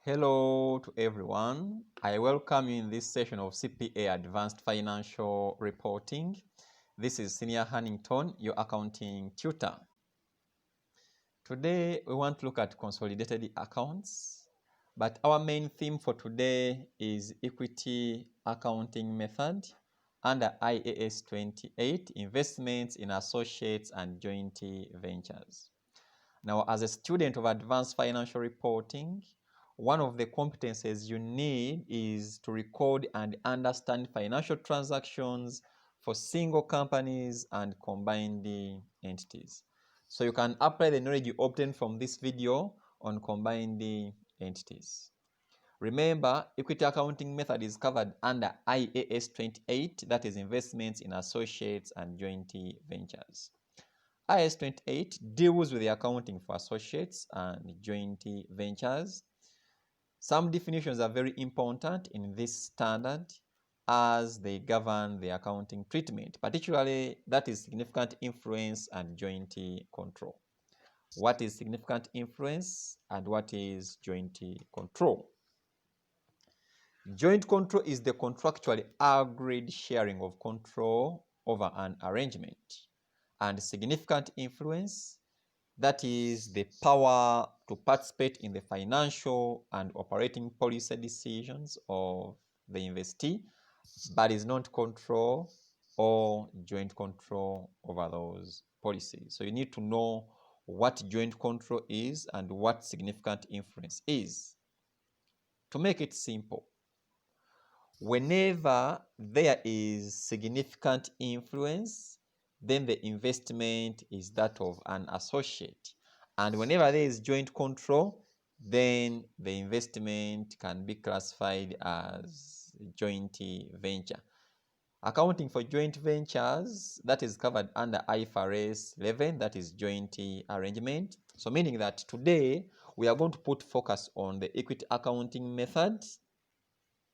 Hello to everyone. I welcome you in this session of CPA Advanced Financial Reporting. This is Senior Hannington, your accounting tutor. Today we want to look at consolidated accounts, but our main theme for today is equity accounting method under IAS 28, investments in associates and joint ventures. Now, as a student of advanced financial reporting, one of the competencies you need is to record and understand financial transactions for single companies and combined entities. So you can apply the knowledge you obtained from this video on combined entities. Remember, equity accounting method is covered under IAS 28, that is investments in associates and joint ventures. IAS 28 deals with the accounting for associates and joint ventures. Some definitions are very important in this standard as they govern the accounting treatment, particularly that is significant influence and joint control. What is significant influence and what is joint control? Joint control is the contractually agreed sharing of control over an arrangement, and significant influence, that is the power to participate in the financial and operating policy decisions of the investee, but is not control or joint control over those policies. So you need to know what joint control is and what significant influence is. To make it simple, whenever there is significant influence, then the investment is that of an associate. And whenever there is joint control, then the investment can be classified as joint venture. Accounting for joint ventures, that is covered under IFRS 11, that is joint arrangement. So meaning that today we are going to put focus on the equity accounting method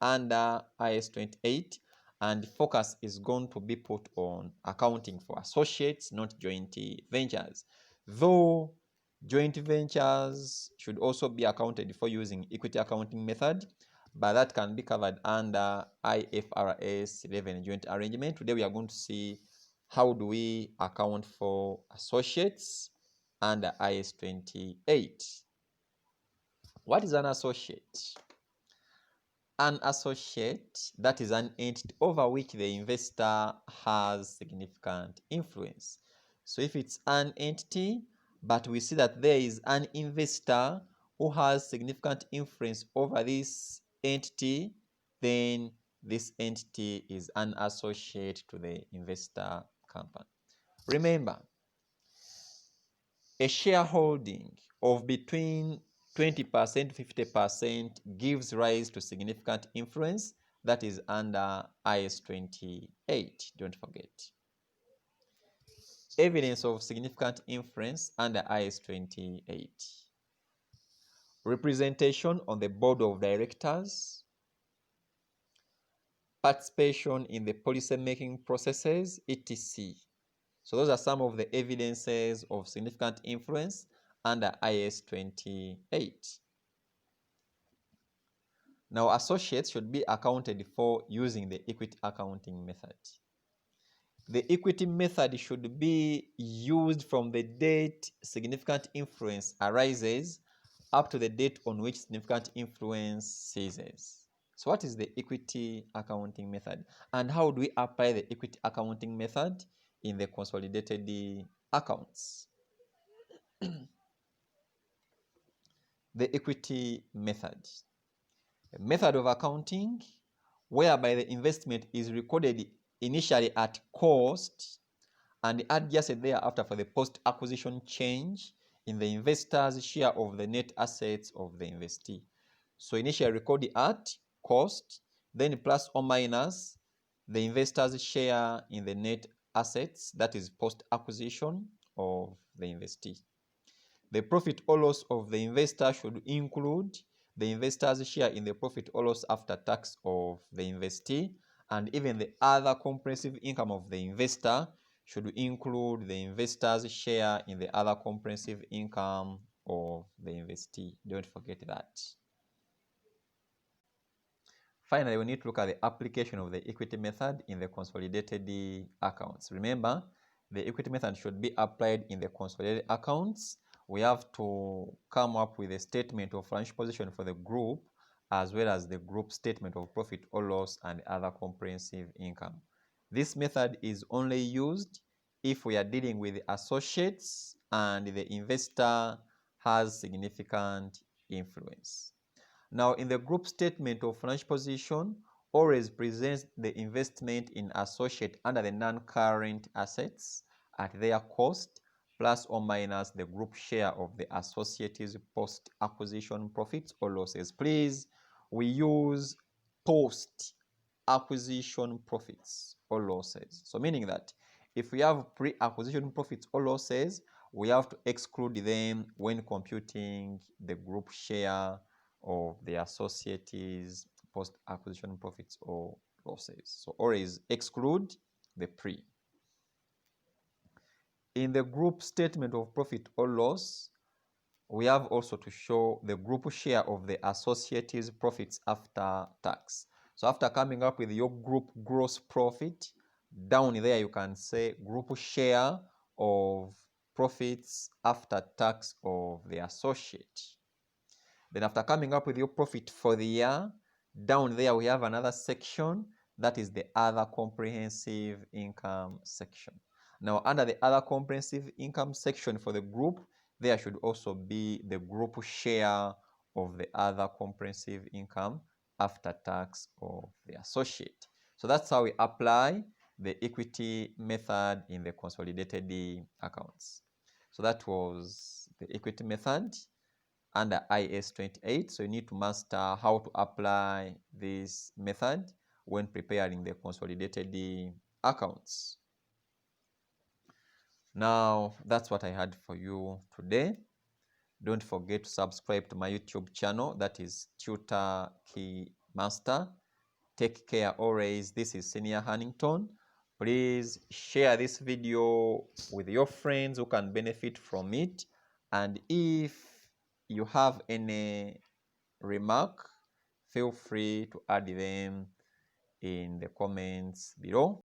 under IAS 28, and focus is going to be put on accounting for associates, not joint ventures. Though joint ventures should also be accounted for using equity accounting method, but that can be covered under IFRS 11 joint arrangement. Today we are going to see how do we account for associates under IAS 28. What is an associate? An associate, that is an entity over which the investor has significant influence. So if it's an entity, but we see that there is an investor who has significant influence over this entity, then this entity is an associate to the investor company. Remember, a shareholding of between 20% to 50% gives rise to significant influence, that is under IAS 28. Don't forget. Evidence of significant influence under IAS 28. Representation on the board of directors, participation in the policy making processes, etc. So those are some of the evidences of significant influence under IAS 28. Now, associates should be accounted for using the equity accounting method. The equity method should be used from the date significant influence arises up to the date on which significant influence ceases. So what is the equity accounting method? And how do we apply the equity accounting method in the consolidated accounts? The equity method. A method of accounting whereby the investment is recorded initially at cost and adjusted thereafter for the post-acquisition change in the investor's share of the net assets of the investee. So initially recorded at cost, then plus or minus the investor's share in the net assets, that is post-acquisition of the investee. The profit or loss of the investor should include the investor's share in the profit or loss after tax of the investee, and even the other comprehensive income of the investor should include the investor's share in the other comprehensive income of the investee. Don't forget that. Finally, we need to look at the application of the equity method in the consolidated accounts. Remember, the equity method should be applied in the consolidated accounts. We have to come up with a statement of financial position for the group, as well as the group statement of profit or loss and other comprehensive income. This method is only used if we are dealing with associates and the investor has significant influence. Now, in the group statement of financial position, always presents the investment in associate under the non-current assets at their cost, plus or minus the group share of the associate's post-acquisition profits or losses. Please, we use post-acquisition profits or losses. So meaning that if we have pre-acquisition profits or losses, we have to exclude them when computing the group share of the associates post-acquisition profits or losses. So always exclude the pre. In the group statement of profit or loss, we have also to show the group share of the associates profits after tax. So after coming up with your group gross profit, down there you can say group share of profits after tax of the associate. Then after coming up with your profit for the year, down there we have another section that is the other comprehensive income section. Now under the other comprehensive income section for the group, there should also be the group share of the other comprehensive income after tax of the associate. So that's how we apply the equity method in the consolidated accounts. So that was the equity method under IAS 28. So you need to master how to apply this method when preparing the consolidated accounts. Now, that's what I had for you today. Don't forget to subscribe to my YouTube channel, that is Tutor Key Master. Take care always. This is Senior Hannington. Please share this video with your friends who can benefit from it. And if you have any remark, feel free to add them in the comments below.